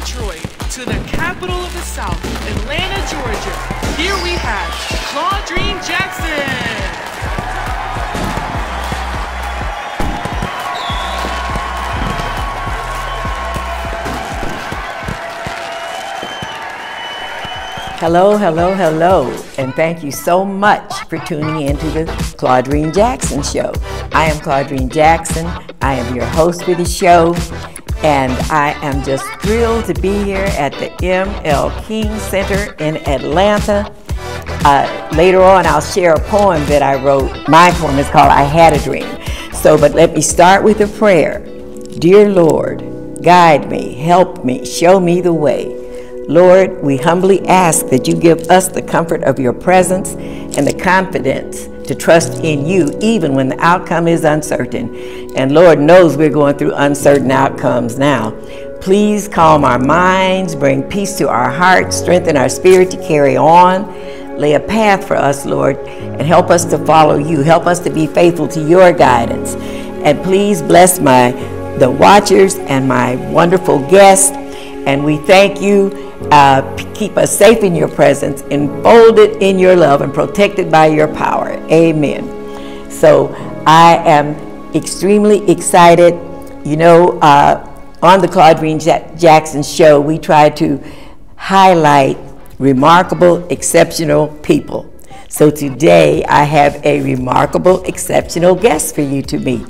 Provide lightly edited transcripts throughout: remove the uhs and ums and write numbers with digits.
Detroit to the capital of the South, Atlanta, Georgia, here we have Claudreen Jackson. Hello, hello, hello, and thank you so much for tuning in to the Claudreen Jackson Show. I am Claudreen Jackson. I am your host for the show, and I am just thrilled to be here at the M.L. King Center in Atlanta. Later on, I'll share a poem that I wrote. My poem is called I Had a Dream. But let me start with a prayer. Dear Lord, guide me, help me, show me the way. Lord, we humbly ask that you give us the comfort of your presence and the confidence to trust in you even when the outcome is uncertain. And Lord knows we're going through uncertain outcomes now. Please calm our minds, bring peace to our hearts, strengthen our spirit to carry on. Lay a path for us, Lord, and help us to follow you. Help us to be faithful to your guidance. And please bless the watchers and my wonderful guests. And we thank you. Keep us safe in your presence, enfolded in your love, and protected by your power. Amen. So I am extremely excited. You know, on the Claudreen Jackson Show, we try to highlight remarkable, exceptional people. So today I have a remarkable, exceptional guest for you to meet.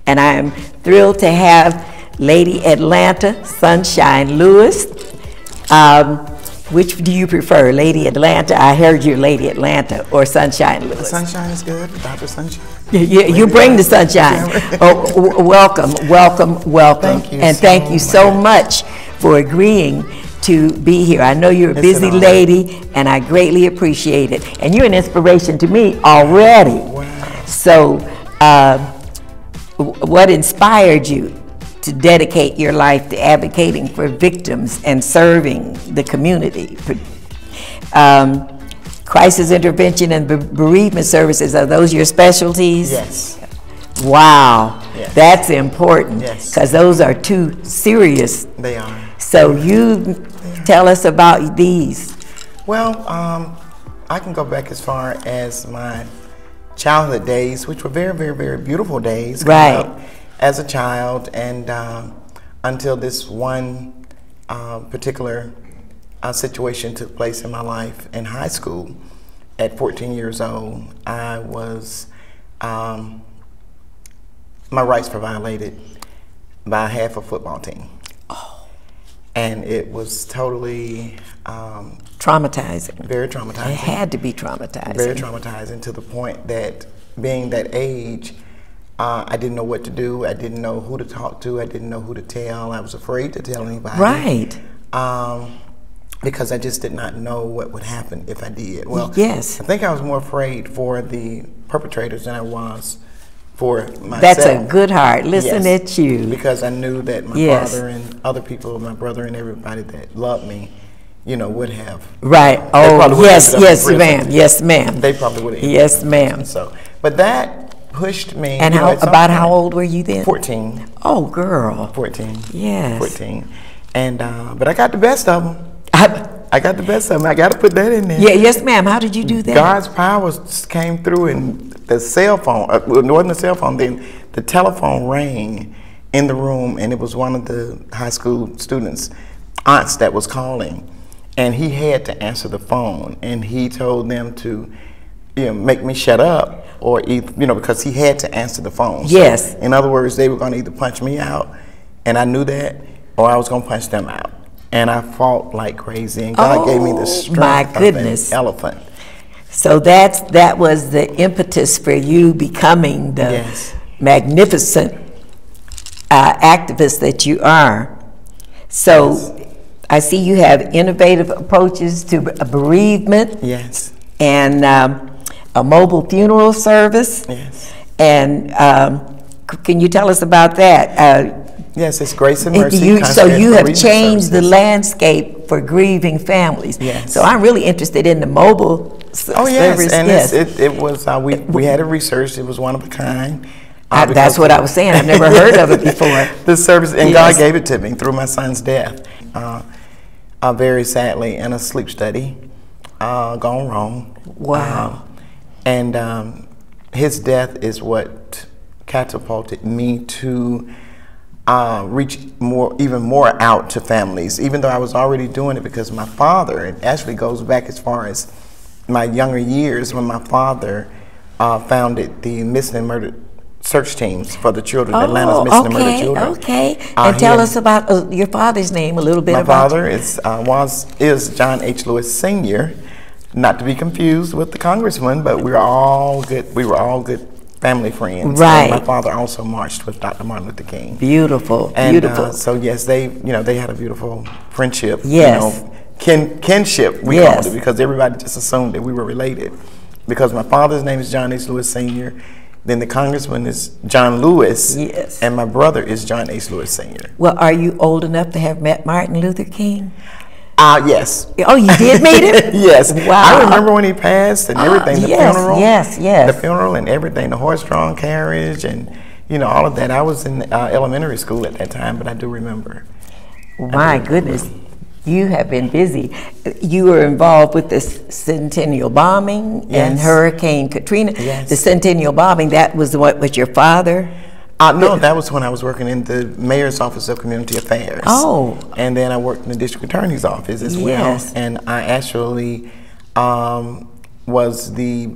And I am thrilled to have Lady Atlanta Sunshine Lewis. Which do you prefer, Lady Atlanta? I heard you, Lady Atlanta, or Sunshine Lewis. Sunshine is good, Dr. Sunshine. You bring the sunshine. Oh, welcome, welcome, welcome. Thank you and thank you so much for agreeing to be here. I know you're a busy lady, and I greatly appreciate it. And you're an inspiration to me already. Wow. So, what inspired you to dedicate your life to advocating for victims and serving the community? Crisis intervention and bereavement services, are those your specialties? Yes. Wow, yes. That's important. Yes. Because those are two serious. They are. So you tell us about these. Well, I can go back as far as my childhood days, which were very, very, very beautiful days. Right. As a child, and until this one particular situation took place in my life in high school. At 14 years old, I was, my rights were violated by half a football team. Oh. And it was totally traumatizing. Very traumatizing. It had to be traumatizing. Very traumatizing, to the point that, being that age, I didn't know what to do. I didn't know who to talk to. I didn't know who to tell. I was afraid to tell anybody. Right. Because I just did not know what would happen if I did. Well, yes. I think I was more afraid for the perpetrators than I was for myself. That's a good heart. Listen at you. Because I knew that my father and other people, my brother and everybody that loved me, you know, would have. Right. Oh, yes, yes, ma'am. Yes, ma'am. They probably would have. Yes, ma'am. So, but that pushed me. And how old were you then? 14. Oh, girl. 14. Yes. 14. And but I got the best of them. I got the best of them. I got to put that in there. Yeah. Yes, ma'am. How did you do that? God's power came through, and the cell phone. It wasn't the cell phone. Then the telephone rang in the room, and it was one of the high school students' aunts that was calling, and he had to answer the phone, and he told them to, you know, make me shut up, or because he had to answer the phone. Yes. So, in other words, they were going to either punch me out, and I knew that, or I was going to punch them out. And I fought like crazy, and God gave me the strength of an elephant. So that was the impetus for you becoming the magnificent activist that you are. So I see you have innovative approaches to bereavement. Yes. And a mobile funeral service. Yes. And can you tell us about that? Yes, it's Grace and Mercy. So you have changed the landscape for grieving families. Yes. So I'm really interested in the mobile service. Oh yes, and it was we had it researched. It was one of a kind. That's what I was saying. I've never heard of it before. The service, and God gave it to me through my son's death. very sadly in a sleep study, gone wrong. Wow. And his death is what catapulted me to reach even more out to families, even though I was already doing it because my father, it actually goes back as far as my younger years when my father founded the missing and murdered search teams for the children, Atlanta's missing and murdered children. Okay. And tell us about your father's name a little bit. My father is John H. Lewis Sr., not to be confused with the congressman, but we were all good family friends. Right. And my father also marched with Dr. Martin Luther King. Beautiful. And, beautiful. So yes, they had a beautiful friendship. Yes. Kinship, we called it, because everybody just assumed that we were related. Because my father's name is John H. Lewis Sr., then the congressman is John Lewis, and my brother is John H. Lewis Sr. Well, are you old enough to have met Martin Luther King? Yes. Oh, you did meet him? Yes. Wow. I remember when he passed and everything, the funeral. Yes. The funeral and everything, the horse-drawn carriage and, all of that. I was in elementary school at that time, but I do remember. My goodness. You have been busy. You were involved with the Centennial bombing and Hurricane Katrina. Yes. The Centennial bombing, that was what, with your father? No, that was when I was working in the Mayor's Office of Community Affairs. Oh. And then I worked in the District Attorney's Office as well. And I actually was the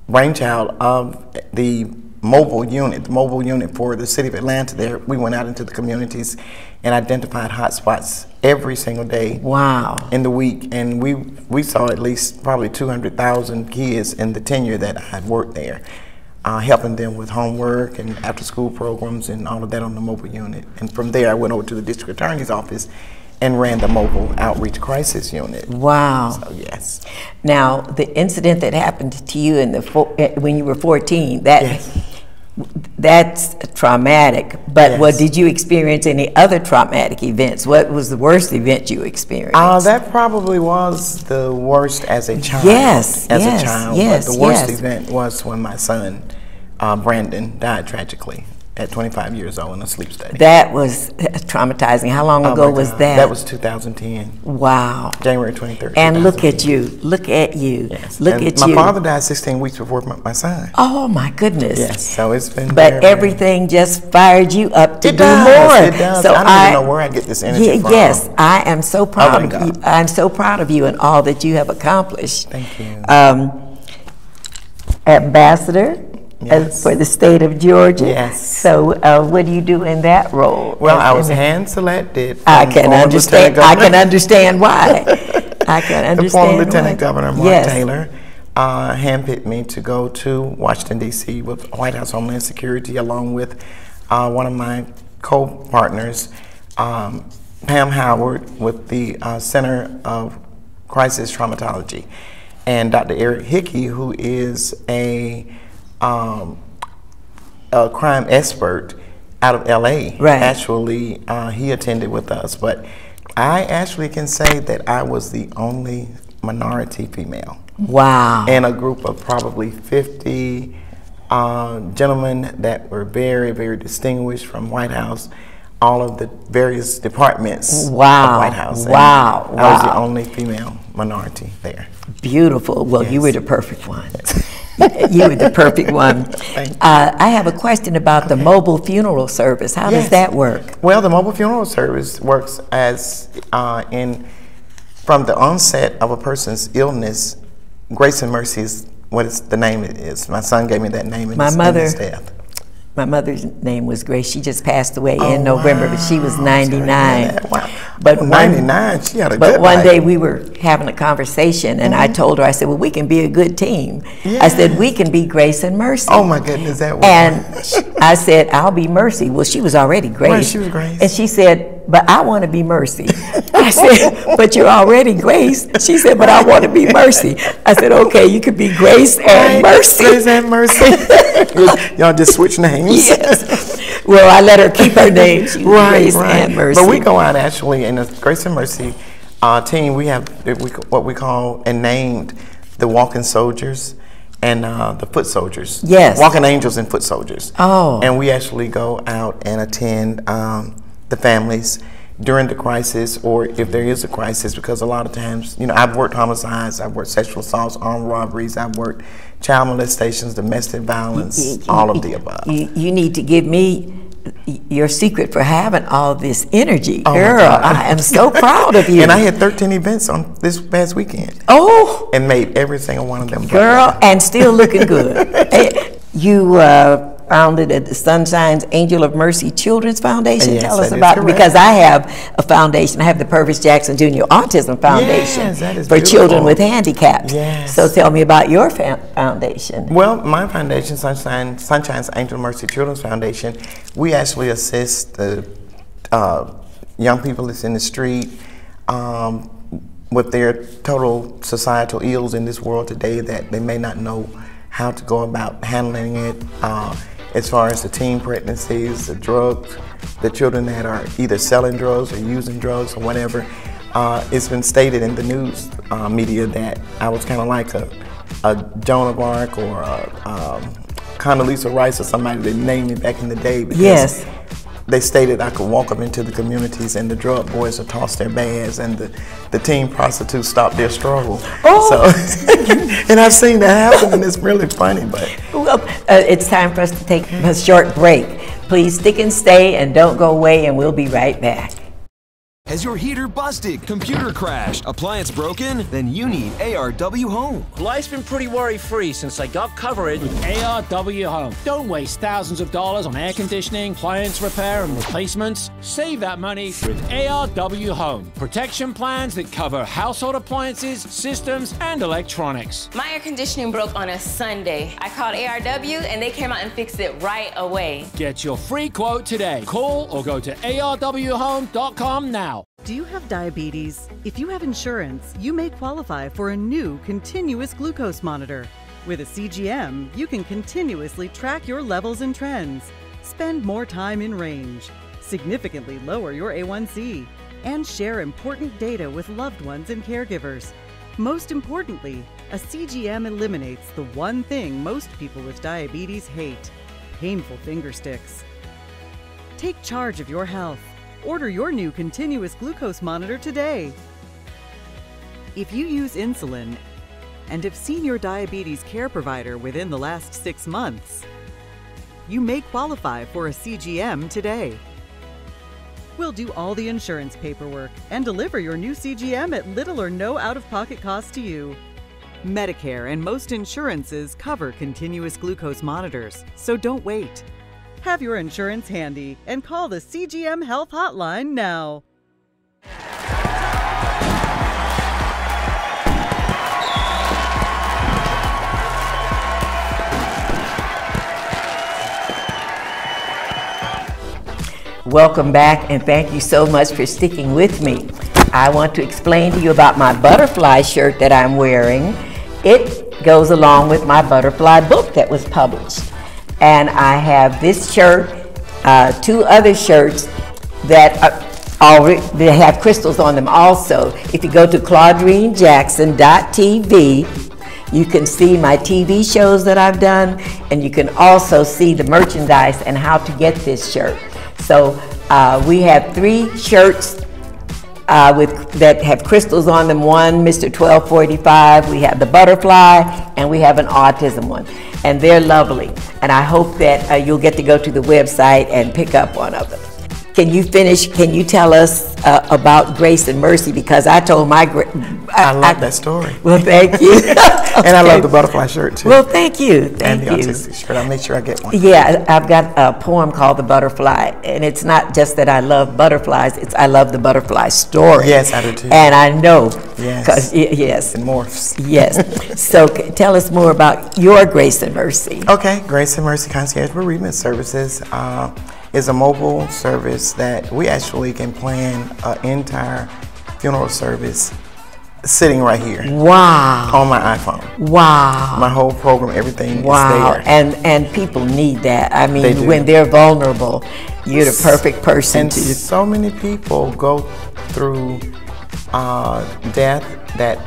brainchild of the mobile unit for the city of Atlanta. There, we went out into the communities and identified hotspots every single day. Wow. In the week, and we saw at least probably 200,000 kids in the tenure that I had worked there, helping them with homework and after-school programs and all of that on the mobile unit. And from there, I went over to the District Attorney's Office and ran the mobile outreach crisis unit. Wow. So yes. Now, the incident that happened to you when you were 14, that's traumatic. But what did you experience any other traumatic events? What was the worst event you experienced? That probably was the worst as a child. Yes. But the worst event was when my son, Brandon, died tragically at 25 years old in a sleep study. That was traumatizing. How long ago was that? That was 2010. Wow. January 23rd. And look at you. Look at you. Yes. Look and at my you. My father died 16 weeks before my son. Oh my goodness. Yes. So it's been. But everything just fired you up to do more. It does. So I don't even know where I get this energy from. Yes, I am so proud of you. I'm so proud of you and all that you have accomplished. Thank you. Ambassador. For the state of Georgia. Yes. So, what do you do in that role? Well, I was hand-selected. I can understand. I can understand why. I can understand. The former Lieutenant Governor Mark Taylor handpicked me to go to Washington D.C. with White House Homeland Security, along with one of my co-partners, Pam Howard, with the Center of Crisis Traumatology, and Dr. Eric Hickey, who is a crime expert out of LA. Right. Actually, he attended with us, but I actually can say that I was the only minority female. Wow. In a group of probably 50 gentlemen that were very, very distinguished from White House, all of the various departments of White House. Wow. I was the only female minority there. Beautiful. Well, you were the perfect one. You were the perfect one. I have a question about the mobile funeral service. How does that work? Well, the mobile funeral service works as from the onset of a person's illness. Grace Mercy is what the name is. My son gave me that name in his death. My mother's name was Grace. She just passed away in November, but she was 99. Wow. But 99, she had a good But one life. day we were having a conversation, and I told her, I said, well, we can be a good team. I said, we can be Grace and Mercy. Oh my goodness, that was. And I said, I'll be Mercy. Well, she was already Grace. Right, she was Grace. And she said, but I want to be Mercy. I said, but you're already Grace. She said, but I want to be Mercy. I said, okay, you could be Grace and Mercy. Grace and Mercy. Y'all just switch names. Yes. Well, I let her keep her name. She was Grace and Mercy. But we go out actually in the Grace and Mercy team. We have what we call and named the walking soldiers and the foot soldiers. Yes. Walking angels and foot soldiers. Oh. And we actually go out and attend the families during the crisis, or if there is a crisis, because a lot of times, you know, I've worked homicides, I've worked sexual assaults, armed robberies, I've worked child molestations, domestic violence, all of the above. You need to give me your secret for having all this energy. Oh, girl, I am so proud of you. And I had 13 events on this past weekend. Oh! And made every single one of them. Girl, and still looking good. Hey, you founded at the Sunshine's Angel of Mercy Children's Foundation. Yes, Tell us that is about, correct. because I have a foundation. I have the Pervis Jackson Jr. Autism Foundation Yes, that is for beautiful. children with handicaps. Yes. So tell me about your foundation. Well, my foundation, Sunshine's Angel of Mercy Children's Foundation, we actually assist the young people that's in the street with their total societal ills in this world today that they may not know how to go about handling it, as far as the teen pregnancies, the drugs, the children that are either selling drugs or using drugs or whatever. It's been stated in the news media that I was kind of like a Joan of Arc or a Condoleezza Rice or somebody that named me back in the day, because Yes. they stated I could walk up into the communities and the drug boys would toss their bags and the teen prostitutes stop their struggle. Oh. So, and I've seen that happen, and it's really funny. But Well, it's time for us to take a short break. Please stick and stay and don't go away, and we'll be right back. Has your heater busted, computer crashed, appliance broken? Then you need ARW Home. Life's been pretty worry-free since I got coverage with ARW Home. Don't waste thousands of dollars on air conditioning, appliance repair, and replacements. Save that money with ARW Home. Protection plans that cover household appliances, systems, and electronics. My air conditioning broke on a Sunday. I called ARW and they came out and fixed it right away. Get your free quote today. Call or go to arwhome.com now. Do you have diabetes? If you have insurance, you may qualify for a new continuous glucose monitor. With a CGM, you can continuously track your levels and trends, spend more time in range, significantly lower your A1C, and share important data with loved ones and caregivers. Most importantly, a CGM eliminates the one thing most people with diabetes hate: painful finger sticks. Take charge of your health. Order your new continuous glucose monitor today. If you use insulin and have seen your diabetes care provider within the last 6 months, you may qualify for a CGM today. We'll do all the insurance paperwork and deliver your new CGM at little or no out-of-pocket cost to you. Medicare and most insurances cover continuous glucose monitors, so don't wait. Have your insurance handy and call the CGM Health Hotline now. Welcome back, and thank you so much for sticking with me. I want to explain to you about my butterfly shirt that I'm wearing. It goes along with my butterfly book that was published. And I have this shirt, 2 other shirts that they have crystals on them also. If you go to claudreenjackson.tv, you can see my TV shows that I've done, and you can also see the merchandise and how to get this shirt. So we have 3 shirts that have crystals on them. One, Mr. 1245, we have the butterfly, and we have an autism one. And they're lovely. And I hope that you'll get to go to the website and pick up one of them. Can you tell us about Grace and Mercy? Because I told my... I love that story. Well, thank you. And I love the butterfly shirt too. Well, thank you. And the autistic shirt. I'll make sure I get one. Yeah, I've got a poem called The Butterfly. And it's not just that I love butterflies, it's I love the butterfly story. Yes, I do too. And I know. Yes. Yes. It morphs. Yes. So tell us more about your Grace and Mercy. Okay, Grace and Mercy Concierge Bereavement Services is a mobile service that we actually can plan an entire funeral service sitting right here. Wow. On my iPhone. Wow. My whole program, everything is Wow. there. And people need that. I They mean, do. when they're vulnerable, you're the perfect person And to... so many people go through death that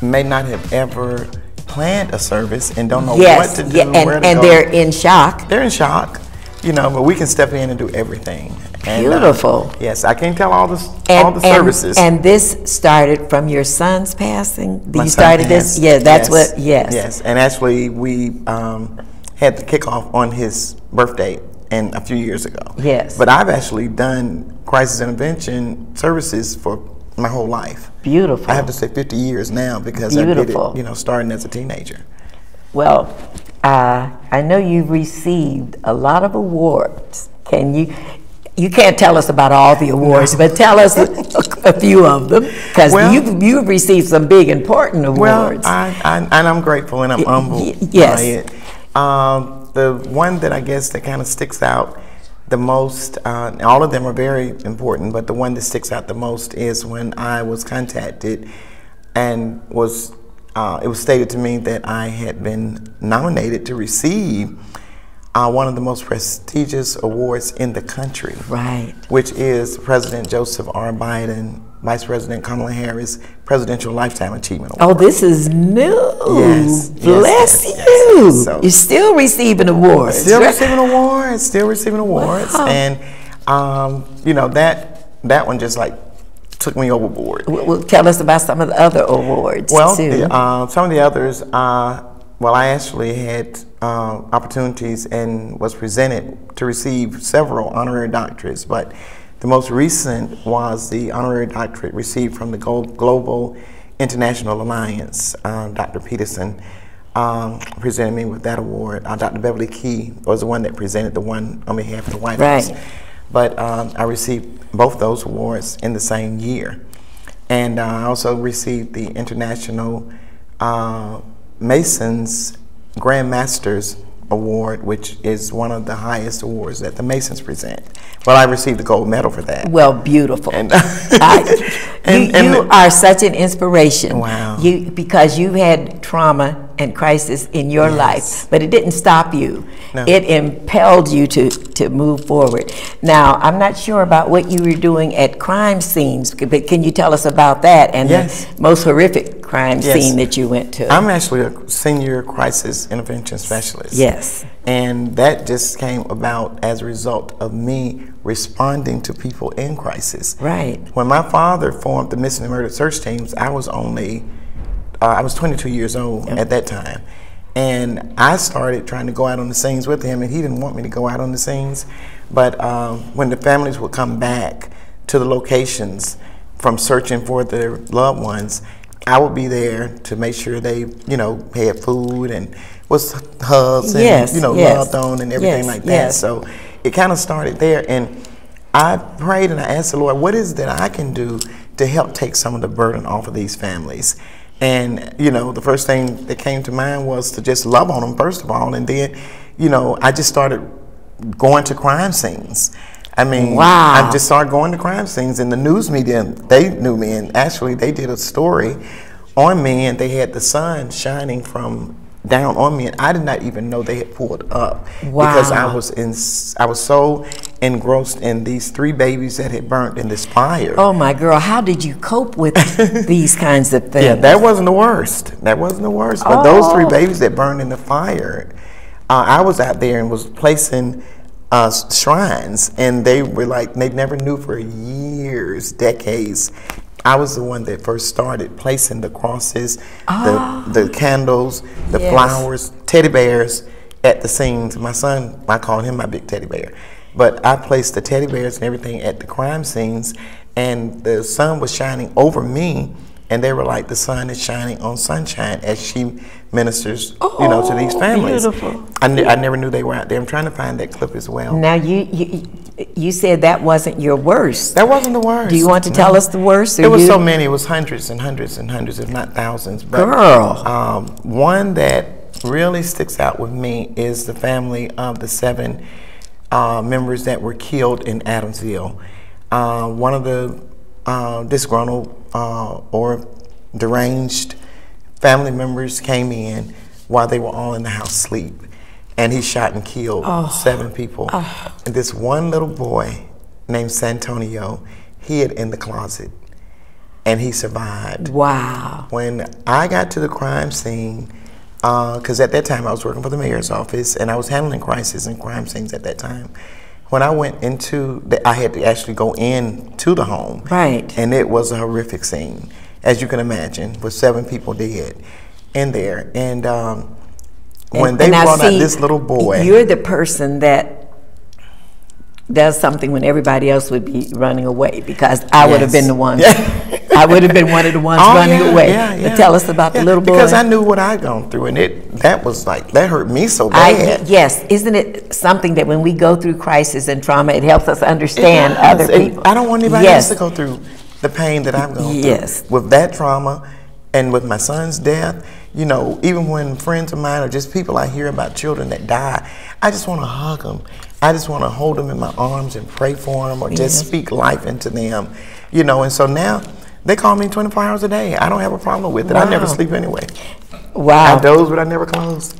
may not have ever planned a service and don't know what to do, where to and go. they're in shock. They're in shock. you know, but we can step in and do everything. And, Beautiful. Yes, I can't tell all the services. And this started from your son's passing? My You son started passed. this? Yeah, that's Yes. what, yes. Yes, and actually we had the kickoff on his birthday a few years ago. Yes. But I've actually done crisis intervention services for my whole life. Beautiful. I have to say 50 years now because I did it, you know, starting as a teenager. Well, I know you've received a lot of awards. You can't tell us about all the awards, but tell us a few of them, because you've received some big, important awards. Well, and I'm grateful and I'm humbled by it. The one that I guess that kind of sticks out the most, all of them are very important, but the one that sticks out the most is when I was contacted and it was stated to me that I had been nominated to receive one of the most prestigious awards in the country. Right. Which is President Joseph R. Biden, Vice President Kamala Harris Presidential Lifetime Achievement Award. Oh, this is new. Yes. Bless you. Yes. So, you're still receiving awards. Still receiving awards. Wow. And, you know, that one just like took me overboard. Well, tell us about some of the other awards, too. Some of the others, well, I actually had opportunities and was presented to receive several honorary doctorates, but the most recent was the honorary doctorate received from the Global International Alliance. Dr. Peterson presented me with that award. Dr. Beverly Key was the one that presented the one on behalf of the White House. But I received both those awards in the same year. And I also received the International Masons Grand Masters Award, which is one of the highest awards that the Masons present. Well, I received the gold medal for that. Well, beautiful. And you are such an inspiration. Wow. Because you had trauma and crisis in your life, but it didn't stop you. No. It impelled you to move forward. Now, I'm not sure about what you were doing at crime scenes, but can you tell us about that and the most horrific crime scene that you went to? I'm actually a senior crisis intervention specialist. Yes. And that just came about as a result of me responding to people in crisis. Right. When my father formed the missing and murdered search teams, I was 22 years old at that time. And I started trying to go out on the scenes with him, and he didn't want me to go out on the scenes. But when the families would come back to the locations from searching for their loved ones, I would be there to make sure they, you know, had food and was hugged and, you know, loved on and everything like that. So it kind of started there. And I prayed and I asked the Lord, what is it that I can do to help take some of the burden off of these families? And, you know, the first thing that came to mind was to just love on them, first of all. And then, you know, I just started going to crime scenes. I mean, I just started going to crime scenes, and the news media, they knew me, and actually they did a story on me, and they had the sun shining from down on me, and I did not even know they had pulled up because I was so engrossed in these 3 babies that had burnt in this fire. Oh my girl, how did you cope with these kinds of things? Yeah, that wasn't the worst. That wasn't the worst. But those 3 babies that burned in the fire, I was out there and was placing shrines, and they were like, they never knew for years, decades. I was the one that first started placing the crosses, the candles, the flowers, teddy bears at the scenes. My son, I call him my big teddy bear. But I placed the teddy bears and everything at the crime scenes, and the sun was shining over me, and they were like, the sun is shining on sunshine as she ministers, you know, to these families. Beautiful. I never knew they were out there. I'm trying to find that clip as well. Now, you said that wasn't your worst. That wasn't the worst. Do you want to tell us the worst? It was so many. It was hundreds and hundreds and hundreds, if not thousands. But, girl. One that really sticks out with me is the family of the 7 members that were killed in Adamsville. One of the disgruntled or deranged family members came in while they were all in the house asleep, and he shot and killed 7 people. And this one little boy named Santonio hid in the closet, and he survived. Wow. When I got to the crime scene, because at that time I was working for the mayor's office and I was handling crisis and crime scenes at that time. When I went into I had to actually go into the home. Right. And it was a horrific scene, as you can imagine, with 7 people dead in there. And when they brought out this little boy. You're the person that does something when everybody else would be running away, because I would have been the one. I would have been one of the ones running away. But tell us about the little boy. Because I knew what I'd gone through, and that hurt me so bad. Yes, isn't it something that when we go through crisis and trauma, it helps us understand other people? I don't want anybody else to go through the pain that I've gone through with that trauma, and with my son's death. You know, even when friends of mine or just people I hear about children that die, I just want to hug them. I just want to hold them in my arms and pray for them, or just speak life into them. You know, and so now they call me 24 hours a day. I don't have a problem with it. I never sleep anyway. Wow. I doze, but I never close.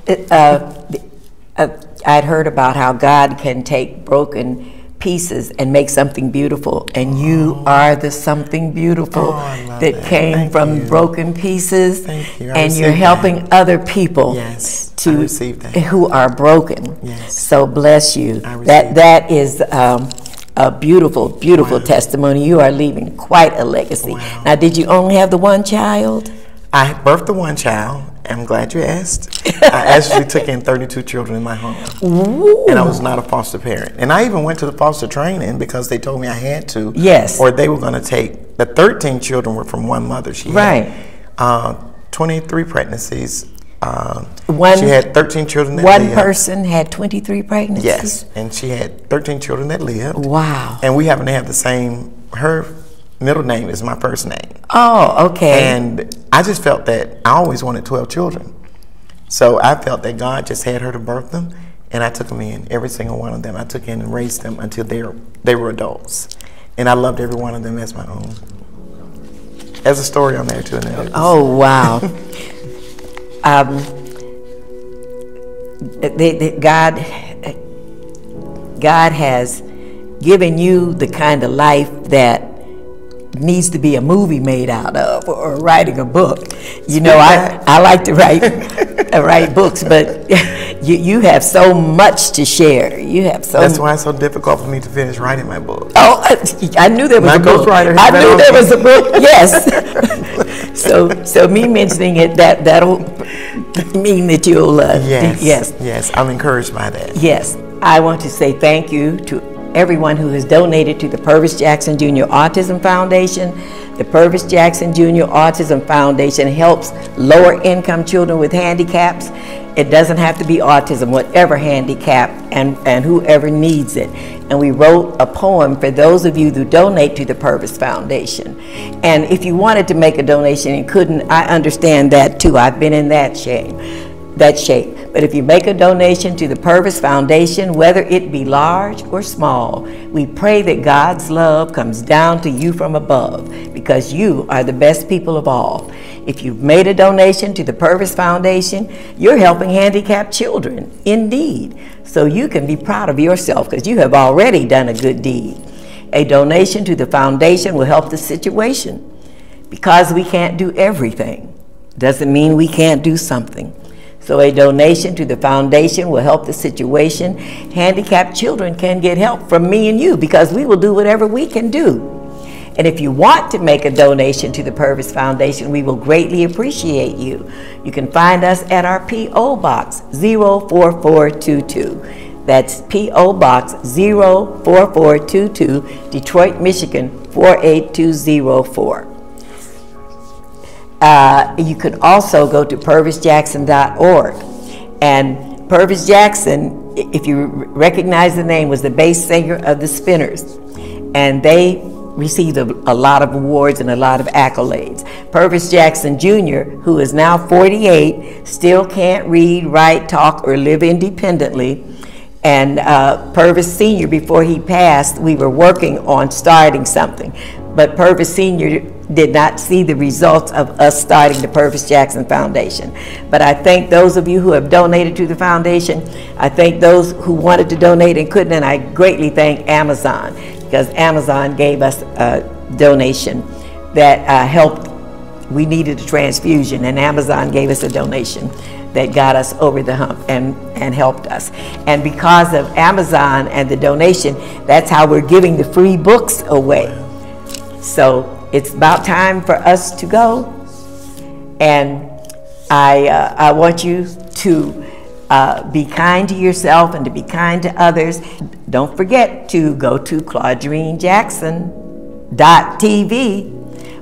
I'd heard about how God can take broken pieces and make something beautiful, and you are the something beautiful that came from broken pieces. Thank you. And you're helping other people to who are broken. Yes. So bless you. That is a beautiful, beautiful testimony. You are leaving quite a legacy. Now, did you only have the one child? I birthed the one child. I'm glad you asked. I actually took in 32 children in my home. Ooh. And I was not a foster parent. And I even went to the foster training because they told me I had to. Yes. Or they were going to take, the 13 children were from one mother. She had 23 pregnancies. She had 13 children that lived. One person had 23 pregnancies? Yes. And she had 13 children that lived. Wow. And we happen to have the same, her middle name is my first name. Oh, okay. And I just felt that I always wanted 12 children. So I felt that God just had her to birth them, and I took them in, every single one of them. I took in and raised them until they were adults. And I loved every one of them as my own. There's a story on there too. Oh, wow. God has given you the kind of life that needs to be a movie made out of, or writing a book. You know, I like to write books, but you have so much to share. You have so. That's why it's so difficult for me to finish writing my book. Oh, I knew there was a book. I knew there was a book. Yes. So me mentioning it, that'll mean that you'll. Yes. I'm encouraged by that. Yes. I want to say thank you to everyone who has donated to the Pervis Jackson Jr. Autism Foundation. The Pervis Jackson Jr. Autism Foundation helps lower income children with handicaps. It doesn't have to be autism, whatever handicap and whoever needs it. And we wrote a poem for those of you who donate to the Pervis Foundation. And if you wanted to make a donation and couldn't, I understand that too. I've been in that shape. But if you make a donation to the Pervis Foundation, whether it be large or small, we pray that God's love comes down to you from above, because you are the best people of all. If you've made a donation to the Pervis Foundation, you're helping handicapped children, indeed. So you can be proud of yourself, because you have already done a good deed. A donation to the foundation will help the situation. Because we can't do everything doesn't mean we can't do something. So a donation to the foundation will help the situation. Handicapped children can get help from me and you, because we will do whatever we can do. And if you want to make a donation to the Pervis Foundation, we will greatly appreciate you. You can find us at our P.O. Box 04422. That's P.O. Box 04422, Detroit, Michigan 48204. You can also go to pervisjackson.org. And Pervis Jackson, if you recognize the name, was the bass singer of the Spinners. And they received a lot of awards and a lot of accolades. Pervis Jackson Jr., who is now 48, still can't read, write, talk, or live independently. And Pervis Sr., before he passed, we were working on starting something. But Pervis Sr. did not see the results of us starting the Pervis Jackson Foundation. But I thank those of you who have donated to the foundation. I thank those who wanted to donate and couldn't, and I greatly thank Amazon, because Amazon gave us a donation that helped. We needed a transfusion, and Amazon gave us a donation that got us over the hump and helped us. And because of Amazon and the donation, that's how we're giving the free books away. So it's about time for us to go. And I want you to be kind to yourself and to be kind to others. Don't forget to go to ClaudreenJackson.tv,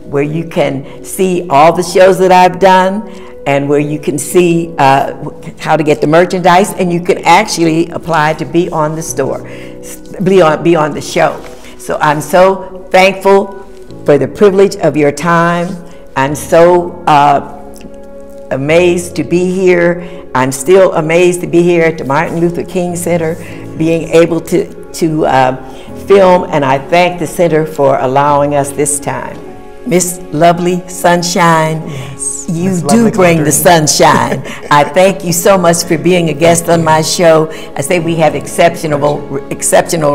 where you can see all the shows that I've done and where you can see how to get the merchandise, and you can actually apply to be on the store, be on the show. So I'm so thankful for the privilege of your time. I'm so amazed to be here. I'm still amazed to be here at the Martin Luther King Center, being able to film, and I thank the center for allowing us this time. Miss Lovely Sunshine, yes, you do bring the sunshine. I thank you so much for being a guest on my show. I say we have exceptional,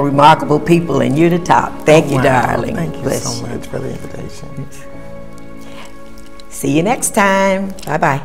remarkable people, and you're the top. Thank you, darling. Thank you so much for the invitation. See you next time. Bye-bye.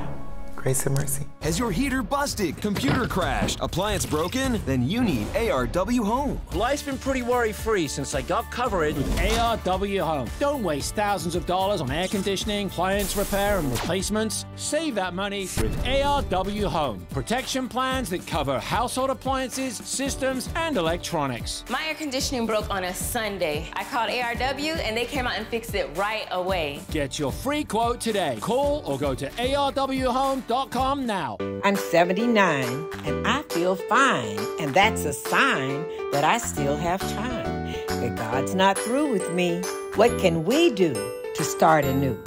Grace and Mercy. Has your heater busted, computer crashed, appliance broken? Then you need ARW Home. Life's been pretty worry-free since I got covered with ARW Home. Don't waste thousands of dollars on air conditioning, appliance repair, and replacements. Save that money with ARW Home. Protection plans that cover household appliances, systems, and electronics. My air conditioning broke on a Sunday. I called ARW and they came out and fixed it right away. Get your free quote today. Call or go to arwhome.com now. I'm 79 and I feel fine, and that's a sign that I still have time. But God's not through with me. What can we do to start anew?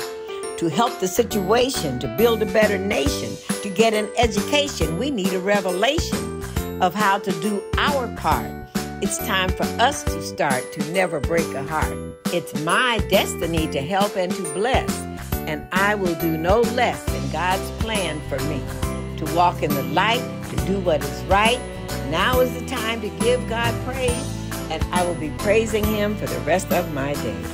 To help the situation, to build a better nation, to get an education, we need a revelation of how to do our part. It's time for us to start to never break a heart. It's my destiny to help and to bless, and I will do no less than God's plan for me. To walk in the light, to do what is right. Now is the time to give God praise, and I will be praising Him for the rest of my days.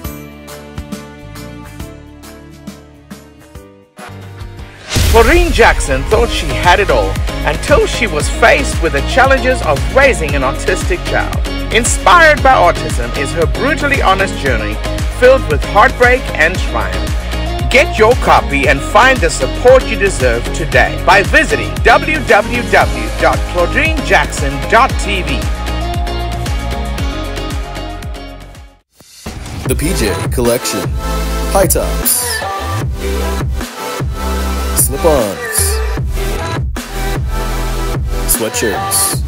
Claudreen Jackson thought she had it all until she was faced with the challenges of raising an autistic child. Inspired by autism is her brutally honest journey, filled with heartbreak and triumph. Get your copy and find the support you deserve today by visiting www.claudreenjackson.tv. The PJ Collection. High tops, slip-ons, sweatshirts,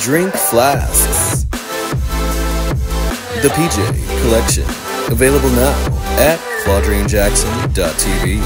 drink flasks. The PJ Collection. Available now at claudreenjackson.tv.